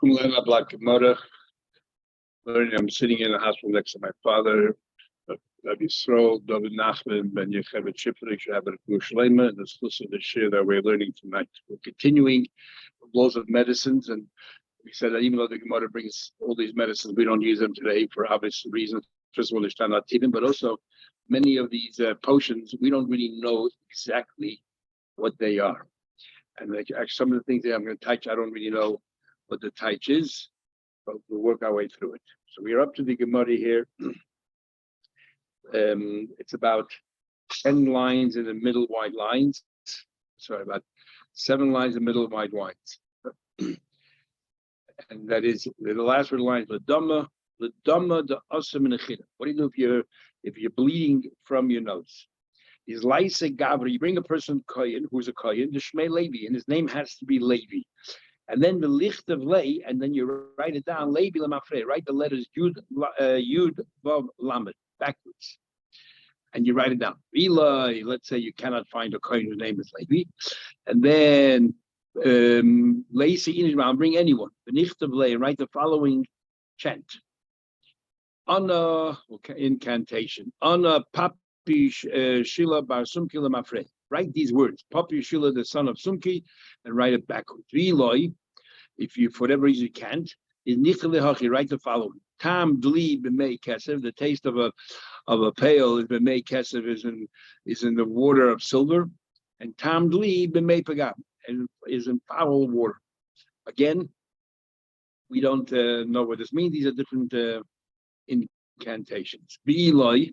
I'm sitting in a hospital next to my father, Rabbi Yisrael, David Nachman, Ben Yechevet Shifrik, Shabbat Shlema, and this is the share that we're learning tonight. We're continuing the laws of medicines, and we said that even though the Gemara brings all these medicines, we don't use them today for obvious reasons. First of all, they're not even, but also many of these potions, we don't really know exactly what they are. And actually, some of the things that I'm going to touch, I don't really know what the touch is, but we'll work our way through it. So we're up to the Gemara here. It's about 10 lines in the middle, wide lines. Sorry, about 7 lines in the middle, wide lines. And that is the last word line, Ladama, the Asam and Echida. What do you do if you're bleeding from your nose? Is Laisa Gavra, you bring a person Kohen, who's a Kohen, the Shmei Levi, and his name has to be Levi. And then the licht of lay, and then you write it down, Levi Lamafre, write the letters Yud Vav Lamed, backwards. And you write it down. Eli, let's say you cannot find a Kohen whose name is Levi. And then Leisi Inishma, bring anyone. The licht of lay, write the following chant. Anna, incantation. Anna Papi Shila Bar Sumki Lamafre. Write these words. Papi Shila, the son of Sumki, and write it backwards. Eloi, if you, for whatever reason, you can't, is Nichalehachi, write the following. Tam Dli B'mei Kesev, the taste of a pail is B'mei Kesev, is in the water of silver, and Tam Dli B'mei Pagam, and is in foul water. Again, we don't know what this means. These are different incantations. Eloi,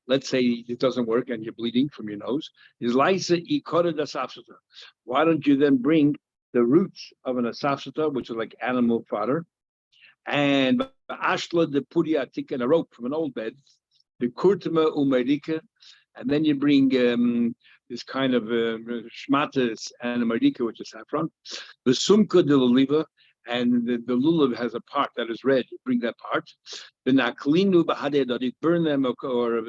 let's say it doesn't work and you're bleeding from your nose. Is Laisa Ikora Dasafsata. Why don't you then bring the roots of an asafsata, which is like animal fodder, and ashla de puria tik and a rope from an old bed, the kurtuma umerika, and then you bring this kind of shmatas and a marika, which is saffron, the sumka de lulav, and the lulav has a part that is red. You bring that part. The naklinu bahadeh, burn them or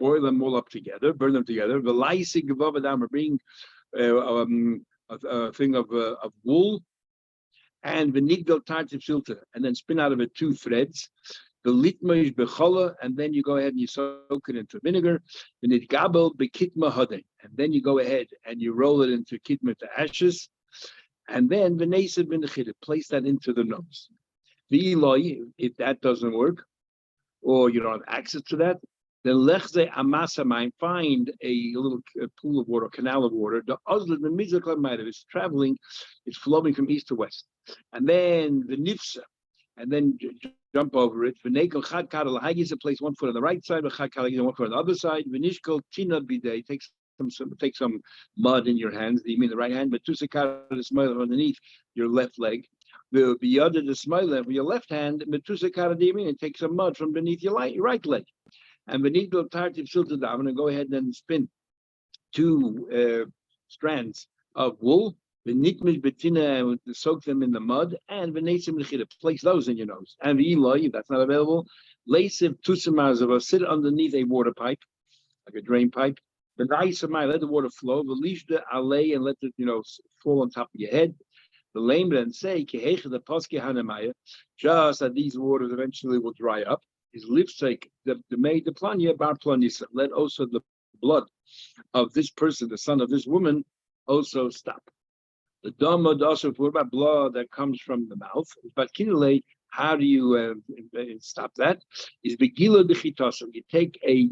boil them all up together, burn them together. The laisi gavavadam, bring a thing of wool, and the nigdal tartif filter, and then spin out of it 2 threads. The litmaish bechola, and then you go ahead and you soak it into vinegar. The nidgabel bekitma hade, and then you go ahead and you roll it into kitma to ashes, and then the nesa benechida, place that into the nose. The Eloi, if that doesn't work, or you don't have access to that, then lechze amasamayim, find a little pool of water, canal of water. The ozlet the mizaklamaiv is traveling, it's flowing from east to west, and then the nifsa, and then jump over it. V'nekel chad kadal hagis, place 1 foot on the right side, v'chad kadal 1 foot on the other side. V'nishkol tina bidei, take some mud in your hands. You mean the right hand, but tusakar the smile underneath your left leg. The other the smile with your left hand, but tusakar the yamin, and take some mud from beneath your right leg. And beneath the tartif filter down, I'm going to go ahead and spin 2 strands of wool. The nitmish betina, soak them in the mud, and venesim lechida, place those in your nose. And the Eloi, if that's not available, leisiv tusamazava, sit underneath a water pipe, like a drain pipe. The naisamai, let the water flow. The lishda alay, and let it fall on top of your head. The lame then say kehecha the paske hanamaya, just that these waters eventually will dry up. Is lipsake the maid the planya bar planisa. Let also the blood of this person, the son of this woman, also stop. The dama also, what about blood that comes from the mouth? But kinule, how do you stop that? Is begila dechitasa. You take a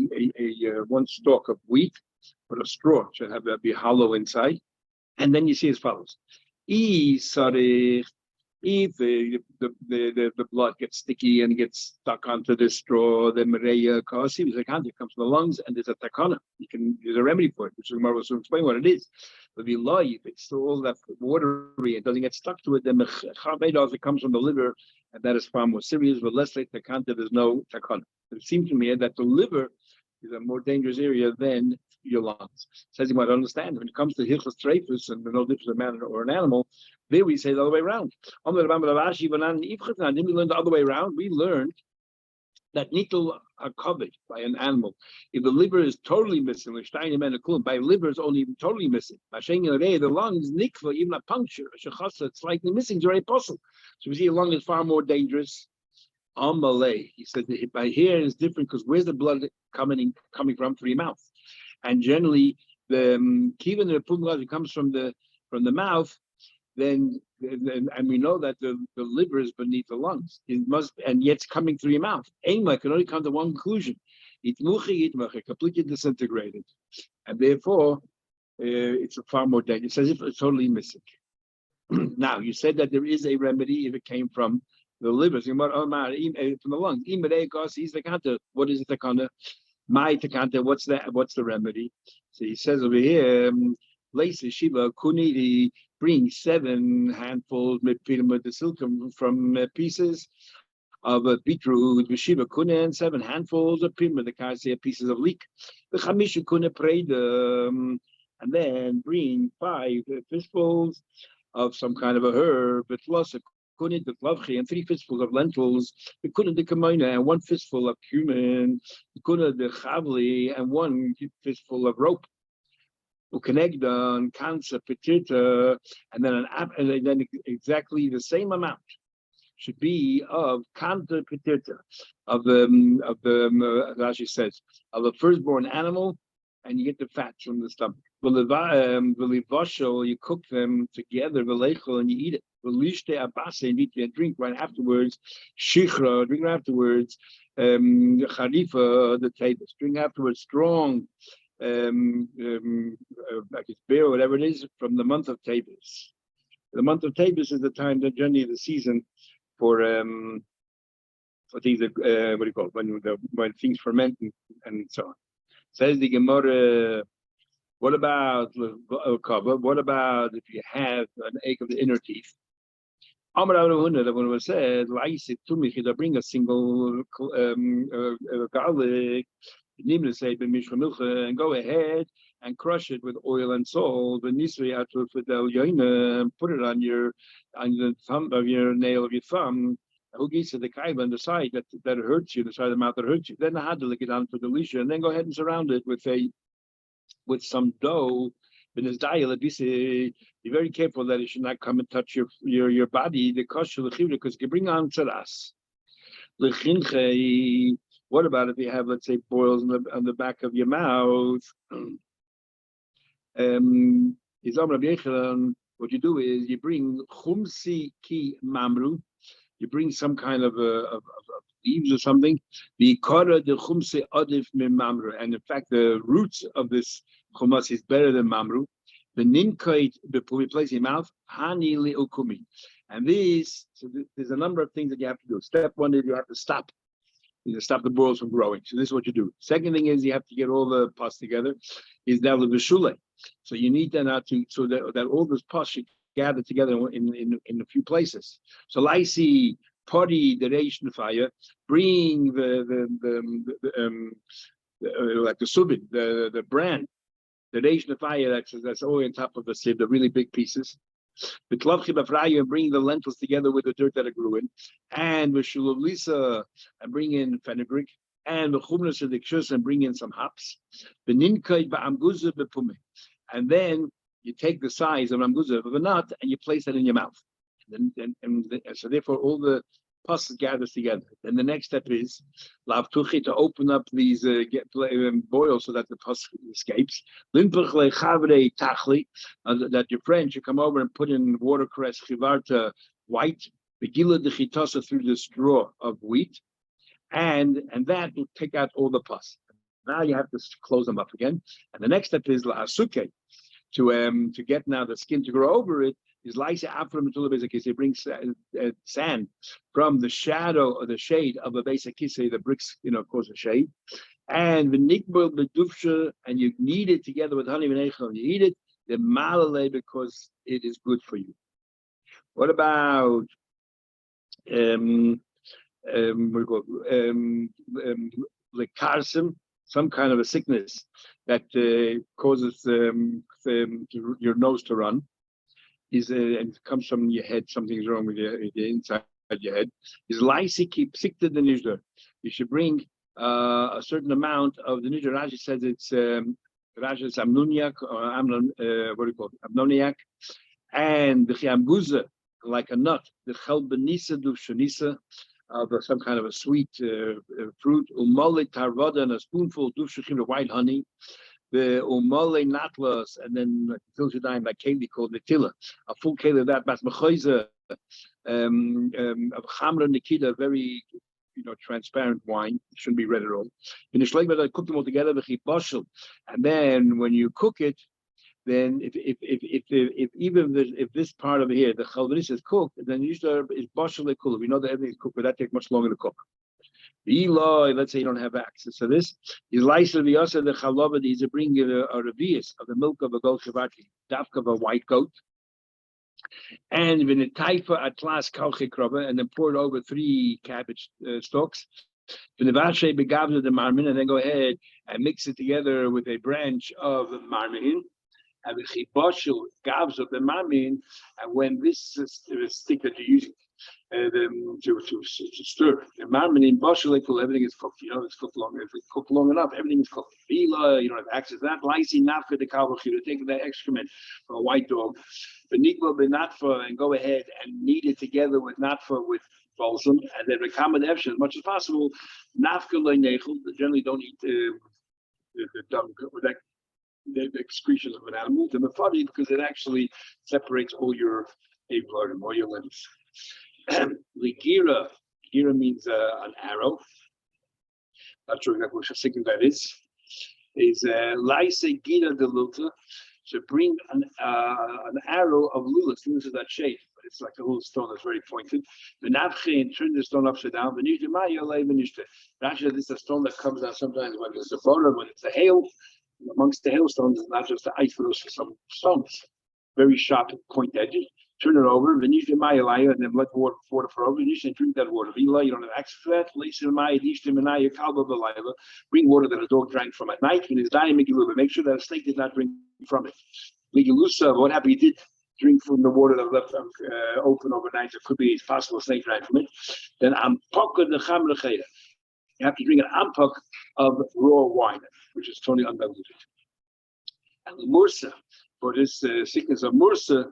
1 stalk of wheat, but a straw should have be hollow inside, and then you see as follows: if the blood gets sticky and gets stuck onto the straw, the Mareya Kasi, it comes from the lungs, and there's a takana. There's a remedy for it, which is Marvel will explain what it is. But if it's still all that watery and doesn't get stuck to it, then it comes from the liver, and that is far more serious. But less like takanta, there's no takana. It seems to me that the liver is a more dangerous area than your lungs. Says you might understand when it comes to hilchos treifus and no difference of a man or an animal. There we say the other way around. We learned that nittel are covered by an animal. If the liver is totally missing, by liver is only totally missing. The lungs, nikva, even a puncture, it's slightly missing, it's already possible. So we see a lung is far more dangerous. On Malay, he says that by here is different because where's the blood coming from? Through your mouth, and generally the kivan the pum comes from the mouth. Then and we know that the liver is beneath the lungs. It must, and yet it's coming through your mouth. Ema can only come to one conclusion: completely disintegrated, and therefore it's a far more dangerous. It's as if it's totally missing. Now you said that there is a remedy if it came from the liver, from the lungs. What is the takana? My takanta. What's that? What's the remedy? So he says over here, Lacy Shiva Kuni bring 7 handfuls with the silkum from pieces of beetroot, Shiva Kuna, and 7 handfuls of pyramid, the Kasi pieces of leek. The Hamisha Kuna prayed, and then bring 5 fistfuls of some kind of a herb, but plus a kunid the lavchi, and 3 fistfuls of lentils, the kunid the kamoina, and 1 fistful of cumin, the kunid the chavli, and 1 fistful of rope. Ukanegdan, kansa, petita, and then exactly the same amount should be of kanta petita, of the Rashi says, of the firstborn animal, and you get the fats from the stomach. You cook them together, and you eat it. And you drink right afterwards. Shichra, drink afterwards. Charifa, the tables, drink afterwards strong. Like it's beer or whatever it is, from the month of Tavis. The month of Tavis is the time, the journey of the season for things that what do you call it? When things ferment and so on. Says the Gemara. What about if you have an ache of the inner teeth? Amar Avnuna, that one was said, bring a single garlic. And go ahead and crush it with oil and salt. Put it on the thumb of your nail of your thumb. Who gets to the kaiba on the side that hurts you, the side of the mouth that hurts you. Then the had to lick it down for delisha, and then go ahead and surround it with some dough. In his diet, be very careful that it should not come and touch your body. The kosher because it can bring on tzaras. What about if you have, let's say, boils on the back of your mouth? What you do is you bring chumsi ki mamru. You bring some kind of leaves or something. The kara de chumsi adif min mamru, and in fact, the roots of this chumas is better than mamru. The ninkait before we place in your mouth hani leukumi, and there's a number of things that you have to do. Step 1 is you have to stop. You stop the boils from growing. So this is what you do. Second thing is you have to get all the pus together. Is that the shule? So you need that so that all this pus should gather together in a few places. So lysi party the ration fire, bring like the subin, the bran, the ration fire that's all on top of the sieve, the really big pieces. With and bring the lentils together with the dirt that it grew in, and with shululisa and bring in fenugreek, and the chumnas and bring in some hops. And then you take the size of amguza of a nut and you place it in your mouth. And so therefore all the pus gathers together. Then the next step is lavtuchi, to open up these boils so that the pus escapes. That your friend should come over and put in watercress chivarta white, begila de chitasa through the straw of wheat, and that will take out all the pus. Now you have to close them up again. And the next step is la'asuke, to get now the skin to grow over it. Is lysa afram because he brings sand from the shadow or the shade of a basic kisei. The bricks, cause a shade, and the nikbul bedufsha, and you knead it together with honey v'neichel, and you eat it. The malale because it is good for you. What about lekarsim, some kind of a sickness that causes your nose to run? And it comes from your head, something's wrong with your inside your head. Is lysi keep sick to the nishder. you should bring a certain amount of the Nidra. Rashi says it's Rashi is Amnoniak, or Amnon, what do you call it? Amnoniak, and the Chiambuza, like a nut, the Chelbenisa Duvshanisa, of some kind of a sweet fruit, Umale Tarvada, and a spoonful Duvshachim of white honey, the Umale Natlas, and then until you die, like Kali called the Tilla, a full Kali of that, Bas Mechoiza, of Chamra Nikita, very transparent wine. It shouldn't be red at all. In the shleimah, I cook them all together, and then when you cook it, then if this part over here, the chalvanis is cooked, then usually is bashal lekula. We know that everything is cooked, but that takes much longer to cook. The Eloi, let's say you don't have access to this, is laisa v'yasa the chalavad is a bring a revius of the milk of a goat shavati, dafka of a white goat, and when a taifa atlas kalche krova, and then pour it over 3 cabbage stalks. When the vashe begavna the marmin, and then go ahead and mix it together with a branch of marmin. And the chibashul gavs of the marmin, and when this stick that you're using to stir the marmin in bashul, everything is cooked. It's cooked long. If it's cooked long enough, everything is cooked. Vila, you don't have access to that. Lysi nafka the kavach, you take that excrement from a white dog. Benikva benatfa, and go ahead and knead it together with natfa with balsam, and then recommend as much as possible. Nafka loynechel, they generally don't eat the dung with that. The excretions of an animal to mafadi, because it actually separates all your blood and all your limbs. Ligira means an arrow. Not sure exactly what thinking that is. Is laise gira de luta, to bring an arrow of lulas. Lulas is that shape, but it's like a little stone that's very pointed. The navche, and turn the stone upside down. The nijimaya leivenishte. Actually, this is a stone that comes out sometimes when it's a bottom, when it's a hail. Amongst the hailstones, it's not just the ice, but also some stones, very sharp point edges. Turn it over, and then let water pour over. You should drink that water. You don't have access to that. Bring water that a dog drank from at night when he's dying. Make sure that a snake did not drink from it. What happened? He did drink from the water that left open overnight. It could be it's possible a snake drank from it. Then you have to drink an ampuk of raw wine, which is totally undiluted. And the mursa, for this sickness of mursa,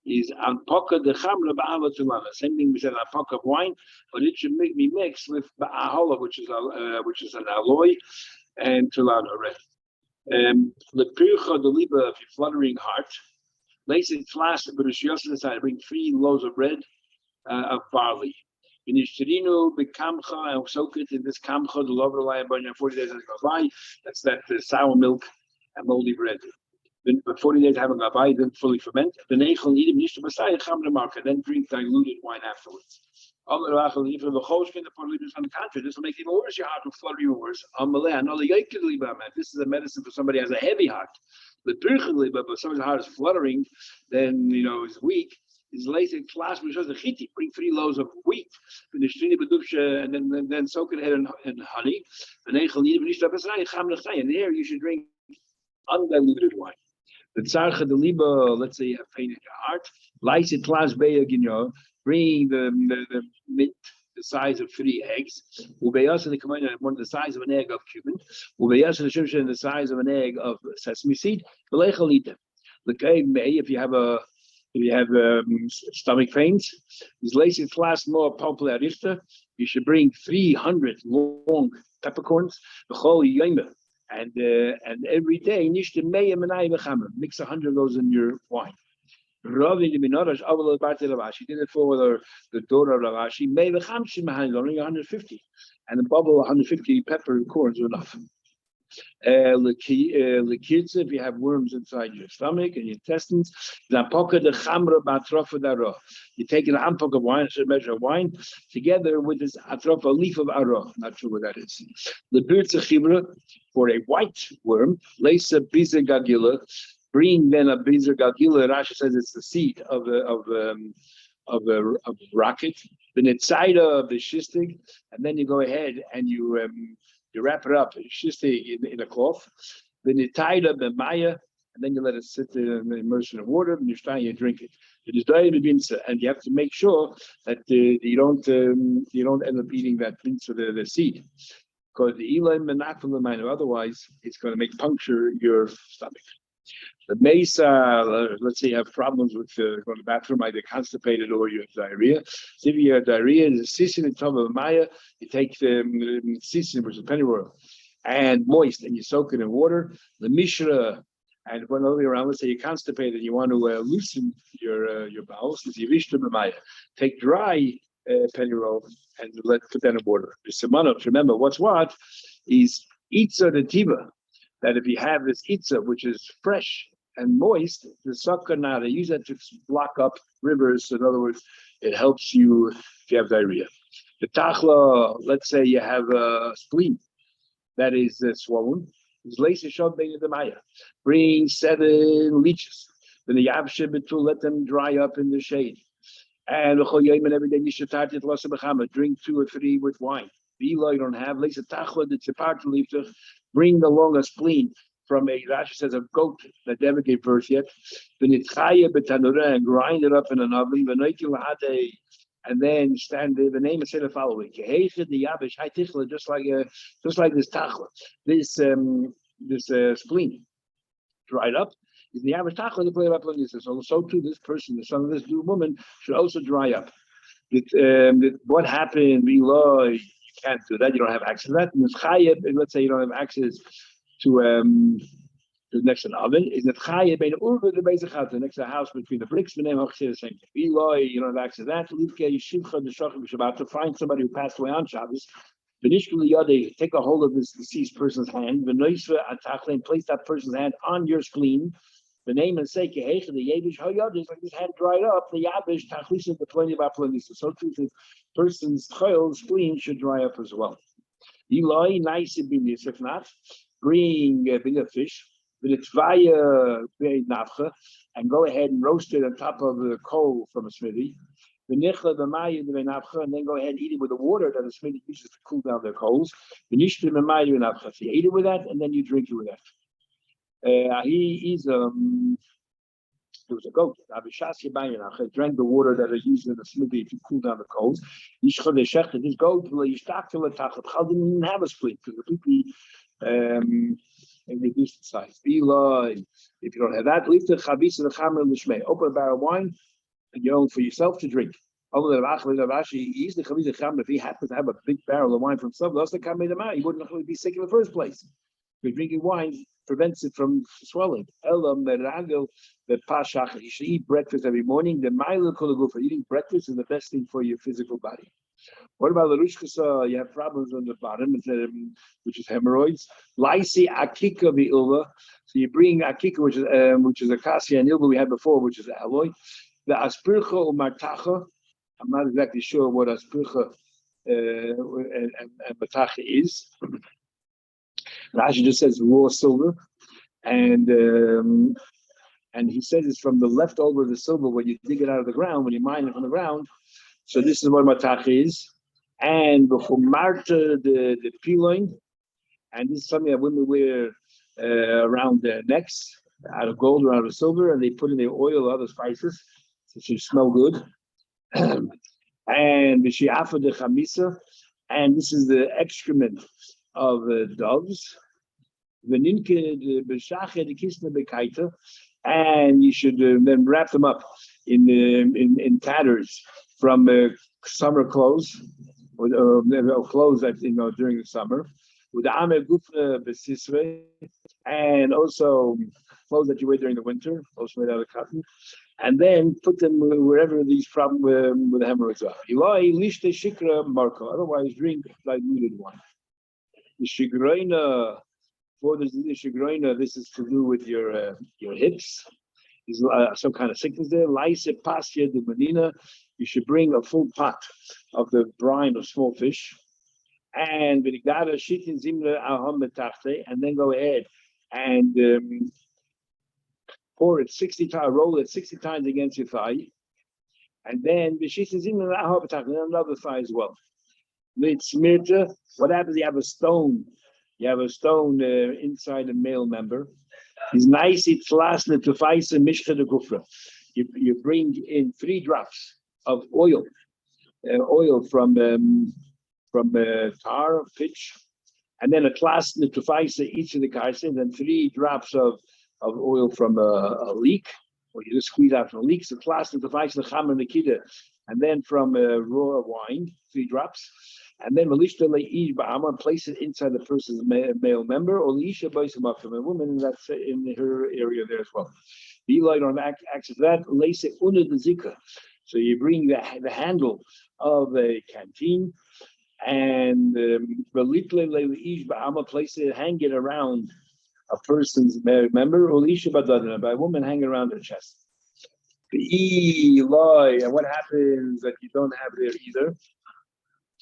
is ampaka de chamra ba'ala tulana. Same thing we said, ampaka of wine, but it should be mixed with ba'ahala, which is an alloy, and tulana red. The pircha de liba of your fluttering heart. Lace it flash, but it's just inside. Bring 3 loaves of bread of barley. Vinishterino bekamcha, and soak it in this kamcha, the lover lie about 40 days and go by. That's that sour milk and moldy bread. But 40 days having a by, then fully ferment. The nechel eat him then drink diluted wine afterwards. On the contrary, this will make it even worse. Your heart will flutter even worse. This is a medicine for somebody who has a heavy heart. But somebody's heart is fluttering, then is weak. Is later class which has the chiti. Bring 3 loaves of wheat, and then soak it in honey. And here you should drink undiluted wine. The tzarcha de liba, let's say you have pain in your heart. Lice it class beya. Bring the size of 3 eggs. Ubeyas and the command one the size of an egg of cumin. Ubeyas and the shimshin the size of an egg of sesame seed. If you have stomach pains, is lacy class more popular. You should bring 300 long peppercorns, and every day mix 100 of those in your wine. She did it for the daughter of Ravashi. Only 150, and the bubble 150 peppercorns are enough. If you have worms inside your stomach and your intestines, you take an ampok of wine, a measure of wine, together with this atrof, a leaf of arrow. Not sure what that is. The birds for a white worm, lace a bizer gagila. Bring then a bizer gagila. Rashi says it's the seed of a rocket. The netzida of the shistig, and then you go ahead and you wrap it up in a cloth. Then you tie it up in maya, and then you let it sit there and immerse in water, and you drink it. It is very binsa, and you have to make sure that you don't end up eating that binsa, the seed, because the elam and otherwise it's going to make puncture your stomach. The mesa, let's say you have problems with going to the bathroom, either constipated or you have diarrhea. So if you have diarrhea, there's a sisin in top of maya, you take the sisin, which is pennyroyal, and moist, and you soak it in water. The mishra, and when all the way around, let's say you're constipated and you want to loosen your bowels, is yivishta b'maya. Take dry pennyroyal and put that in water. The semanot, remember, what's what is itza the tiva, that if you have this itza, which is fresh and moist, the sakana, they use that to block up rivers. In other words, it helps you if you have diarrhea. The tachla, let's say you have a spleen that is swollen. Bring 7 leeches. Then the yavshe let them dry up in the shade. And every day you should drink 2 or 3 with wine. You don't have bring along a spleen from a Rashi says a goat that never gave birth yet. And grind it up in an oven. And then stand the name and say the following: just like this tachla, this spleen dried up. Is the average tachla to play up on this? So too, this person, the son of this woman, should also dry up. What happened? You can't do that. You don't have access to that. And let's say you don't have access to next to an oven. Is it chayev bein urva the beis next to the house between the bricks? The name of the same thing. You don't have access to that. To find somebody who passed away on Shabbos. Take a hold of this deceased person's hand. And place that person's hand on your spleen. The name and say the yavish hayadish, like this hand dried up. The yavish tachlisa the plenty of aplanisa. So too, the person's chayil spleen should dry up as well. Eloi nice if not, bring a fish. And go ahead and roast it on top of the coal from a smithy. And then go ahead and eat it with the water that the smithy uses to cool down their coals. So you eat it with that, and then you drink it with that. There was a goat. Drank the water that is used in the smithy to cool down the coals. This goat didn't have a spleen because the people and reduce the size. If you don't have that, leave the chabis and the chamer l'shmei. Open a barrel of wine and you own for yourself to drink. He's the chabis and chamer. If he happens to have a big barrel of wine from himself, that's the kamer d'mai. He wouldn't really be sick in the first place. But drinking wine prevents it from swelling. Elam meragel the pashach. You should eat breakfast every morning. The ma'ila kol for eating breakfast is the best thing for your physical body. What about the rushkasa? You have problems on the bottom, which is hemorrhoids. Lysi akika bi'ilva. So you bring akika, which is acacia and ilva we had before, which is alloy. The aspircha or martacha. I'm not exactly sure what aspircha and martacha is. Rashi just says raw silver, and he says it's from the leftover of the silver when you dig it out of the ground, when you mine it from the ground. So this is what matach is. And before Marta, the piloin, and this is something that women wear around their necks, out of gold or out of silver, and they put in their oil or other spices, so it should smell good. And the shiafa de chamisa, and this is the excrement of doves. And you should then wrap them up in tatters from summer clothes, or clothes that during the summer, with the amer gufna besisre, and also clothes that you wear during the winter, also made out of cotton, and then put them wherever these problems with the hemorrhoids are. Otherwise, drink diluted wine. The shigroina, for the shigroina, this is to do with your hips. There's some kind of sickness there. Laise pasya de menina. You should bring a full pot of the brine of small fish, and and then go ahead and pour it 60 times, roll it 60 times against your thigh, and then another thigh as well. What happens? You have a stone inside a male member, He's nice. It's last the tufaisa mishcha de gufra. You bring in 3 drops of oil from tar pitch, and then a class the tufaisa each of the karsin, and 3 drops of oil from a leek, or you just squeeze out from a leek. So class the tufaisa the chamer nikida, and then from raw wine 3 drops. And then Malishta Leish Ba'ama, place it inside the person's male member, or Leisha Baisama from a woman that's in her area there as well. Be light on access to that, lace it under the zika. So you bring the handle of a canteen and Malishta Leish Ba'ama, place it, hang it around a person's member, or Leisha Badadana, by a woman hang around her chest. And what happens that you don't have there either?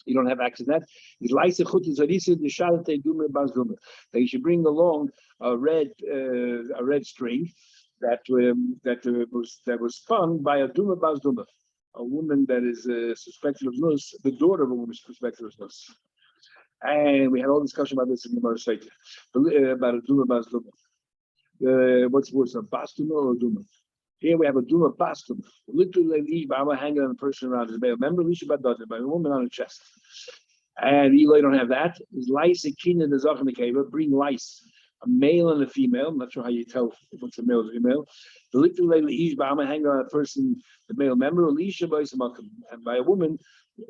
You don't have access to that. That you should bring along a red string that was spun by a duma bas duma, a woman that is suspected of nus, the daughter of a woman suspected of nus. And we had all discussion about this in the Marasait, about a duma bas duma. What's worse, a bas duma or a duma? Here we have a duma bas duma. Literally, I'm hanging on a person around his male member, by a woman on her chest. And Eli don't have that. Is lice a kin in the zach in the cave? Bring lice, a male and a female. I'm not sure how you tell if it's a male or female. The literally, I'm hanging on a person, the male member, and by a woman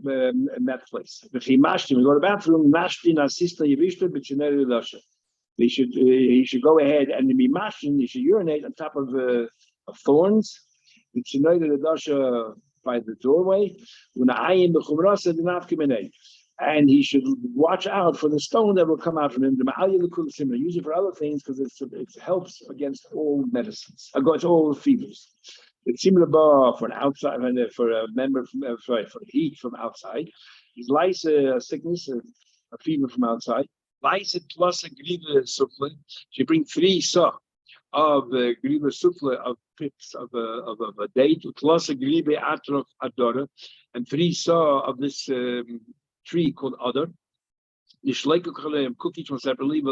in that place. If he mashed him, we go to the bathroom, mashed in assista yivishta, but he should go ahead and be mashing. He should urinate on top of thorns. It should know the dasha by the doorway. And he should watch out for the stone that will come out from him. Use it for other things because it helps against all medicines, against all fevers. It's similar for an outside, for a member for heat from outside. He's lice a sickness, a fever from outside. Lice plus a griva souffle. You bring 3 saw of the griva souffle of pips of a date plus a griva atrof adora, and 3 saw of this tree called ador. You cook each one separately.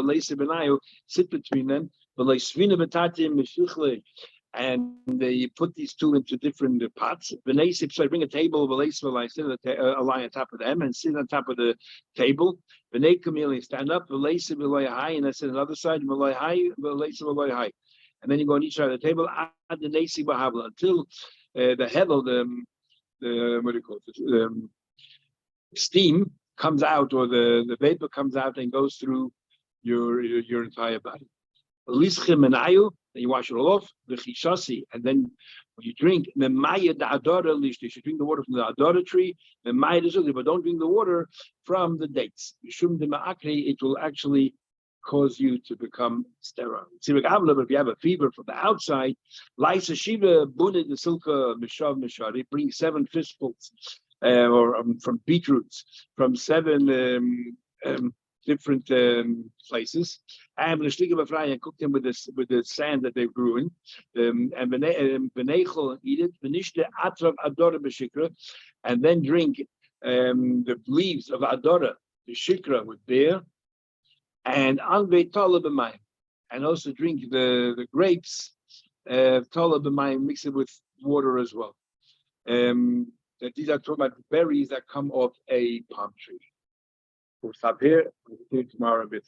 Sit between them. And you put these 2 into different pots. So I bring a table, sit a line on top of them and sit on top of the table. Stand up, and I sit on the other side, and then you go on each side of the table until the hevel, the what do you call it? Steam comes out, or the vapor comes out and goes through your entire body. Then you wash it all off, and then when you drink, you should drink the water from the adora tree, but don't drink the water from the dates. It will actually cause you to become sterile. If you have a fever from the outside, bring 7 fistfuls from beetroots, from 7 different places, and cook them with the sand that they grew in, and eat it, and then drink the leaves of adora, the shikra with beer, and and also drink the grapes, mix it with water as well. That these are talking about berries that come off a palm tree. We'll stop here. We'll see you tomorrow a bit.